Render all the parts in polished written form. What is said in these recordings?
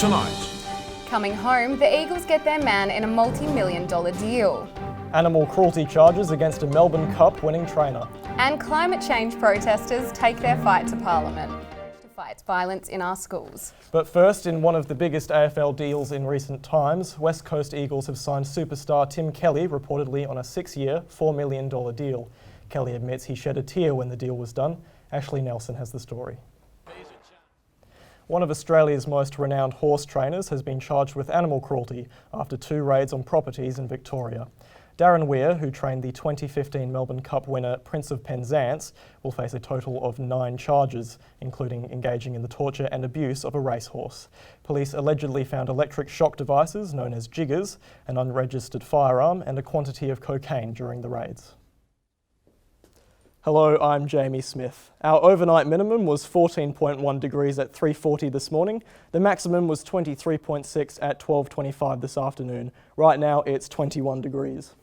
Tonight. Coming home, the Eagles get their man in a multi-million-dollar deal. Animal cruelty charges against a Melbourne Cup winning trainer. And climate change protesters take their fight to Parliament to fight violence in our schools. But first, in one of the biggest AFL deals in recent times, West Coast Eagles have signed superstar Tim Kelly reportedly on a 6-year, $4 million deal. Kelly admits he shed a tear when the deal was done. Ashley Nelson has the story. One of Australia's most renowned horse trainers has been charged with animal cruelty after 2 raids on properties in Victoria. Darren Weir, who trained the 2015 Melbourne Cup winner Prince of Penzance, will face a total of 9 charges, including engaging in the torture and abuse of a racehorse. Police allegedly found electric shock devices known as jiggers, an unregistered firearm and a quantity of cocaine during the raids. Hello, I'm Jamie Smith. Our overnight minimum was 14.1 degrees at 3:40 this morning. The maximum was 23.6 at 12:25 this afternoon. Right now it's 21 degrees.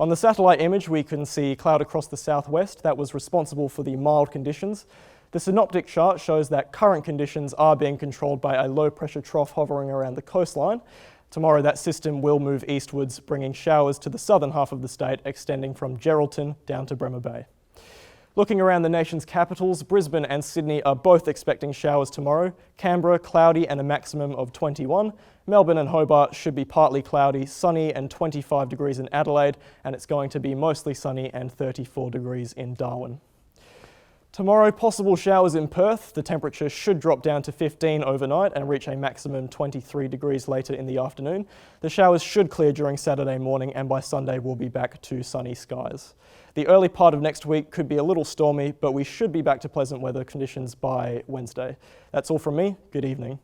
On the satellite image we can see cloud across the southwest that was responsible for the mild conditions. The synoptic chart shows that current conditions are being controlled by a low pressure trough hovering around the coastline. Tomorrow that system will move eastwards, bringing showers to the southern half of the state, extending from Geraldton down to Bremer Bay. Looking around the nation's capitals, Brisbane and Sydney are both expecting showers tomorrow. Canberra, cloudy and a maximum of 21. Melbourne and Hobart should be partly cloudy, sunny and 25 degrees in Adelaide, and it's going to be mostly sunny and 34 degrees in Darwin. Tomorrow, possible showers in Perth. The temperature should drop down to 15 overnight and reach a maximum 23 degrees later in the afternoon. The showers should clear during Saturday morning, and by Sunday we'll be back to sunny skies. The early part of next week could be a little stormy, but we should be back to pleasant weather conditions by Wednesday. That's all from me. Good evening.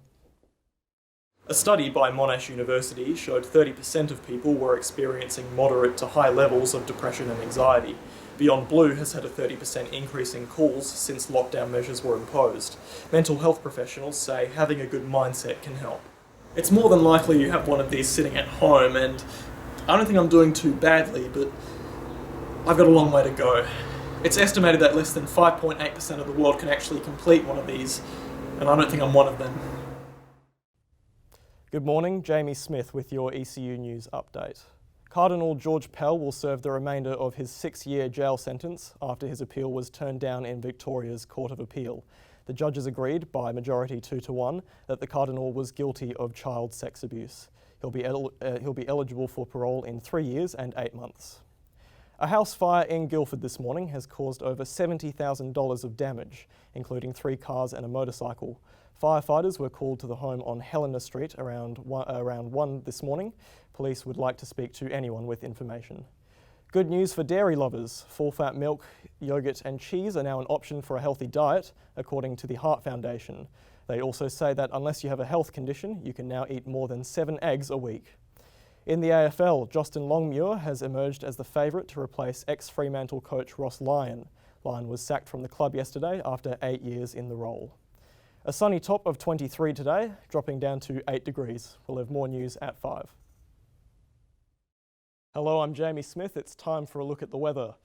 A study by Monash University showed 30% of people were experiencing moderate to high levels of depression and anxiety. Beyond Blue has had a 30% increase in calls since lockdown measures were imposed. Mental health professionals say having a good mindset can help. It's more than likely you have one of these sitting at home, and I don't think I'm doing too badly, but I've got a long way to go. It's estimated that less than 5.8% of the world can actually complete one of these, and I don't think I'm one of them. Good morning, Jamie Smith with your ECU News update. Cardinal George Pell will serve the remainder of his 6-year jail sentence after his appeal was turned down in Victoria's Court of Appeal. The judges agreed by majority 2-1 that the Cardinal was guilty of child sex abuse. He'll be eligible for parole in 3 years and 8 months. A house fire in Guildford this morning has caused over $70,000 of damage, including 3 cars and a motorcycle. Firefighters were called to the home on Helena Street around 1 this morning. Police would like to speak to anyone with information. Good news for dairy lovers. Full-fat milk, yogurt and cheese are now an option for a healthy diet, according to the Heart Foundation. They also say that unless you have a health condition, you can now eat more than 7 eggs a week. In the AFL, Justin Longmuir has emerged as the favourite to replace ex-Fremantle coach Ross Lyon. Lyon was sacked from the club yesterday after 8 years in the role. A sunny top of 23 today, dropping down to 8 degrees. We'll have more news at 5. Hello, I'm Jamie Smith. It's time for a look at the weather.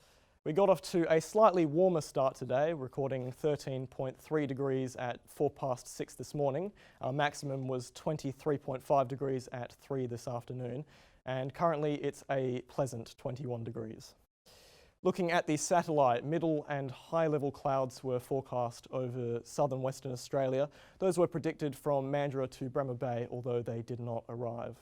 We got off to a slightly warmer start today, recording 13.3 degrees at 6:04 this morning. Our maximum was 23.5 degrees at 3 this afternoon, and currently it's a pleasant 21 degrees. Looking at the satellite, middle and high-level clouds were forecast over southern Western Australia. Those were predicted from Mandurah to Bremer Bay, although they did not arrive.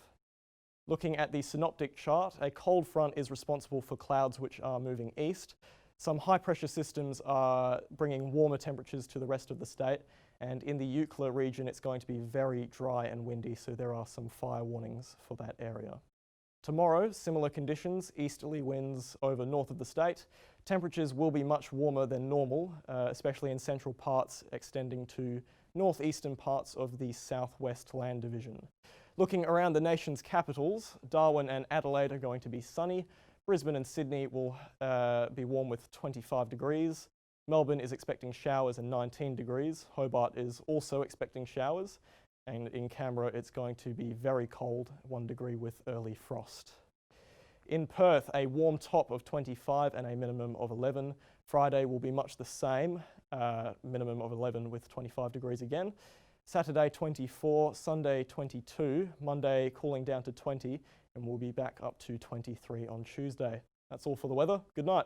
Looking at the synoptic chart, a cold front is responsible for clouds which are moving east. Some high-pressure systems are bringing warmer temperatures to the rest of the state, and in the Eucla region it's going to be very dry and windy, so there are some fire warnings for that area. Tomorrow, similar conditions, easterly winds over north of the state. Temperatures will be much warmer than normal, especially in central parts extending to northeastern parts of the southwest land division. Looking around the nation's capitals, Darwin and Adelaide are going to be sunny. Brisbane and Sydney will be warm with 25 degrees. Melbourne is expecting showers and 19 degrees. Hobart is also expecting showers. And in Canberra, it's going to be very cold, 1 degree with early frost. In Perth, a warm top of 25 and a minimum of 11. Friday will be much the same, minimum of 11 with 25 degrees again. Saturday 24, Sunday 22, Monday cooling down to 20, and we'll be back up to 23 on Tuesday. That's all for the weather. Good night.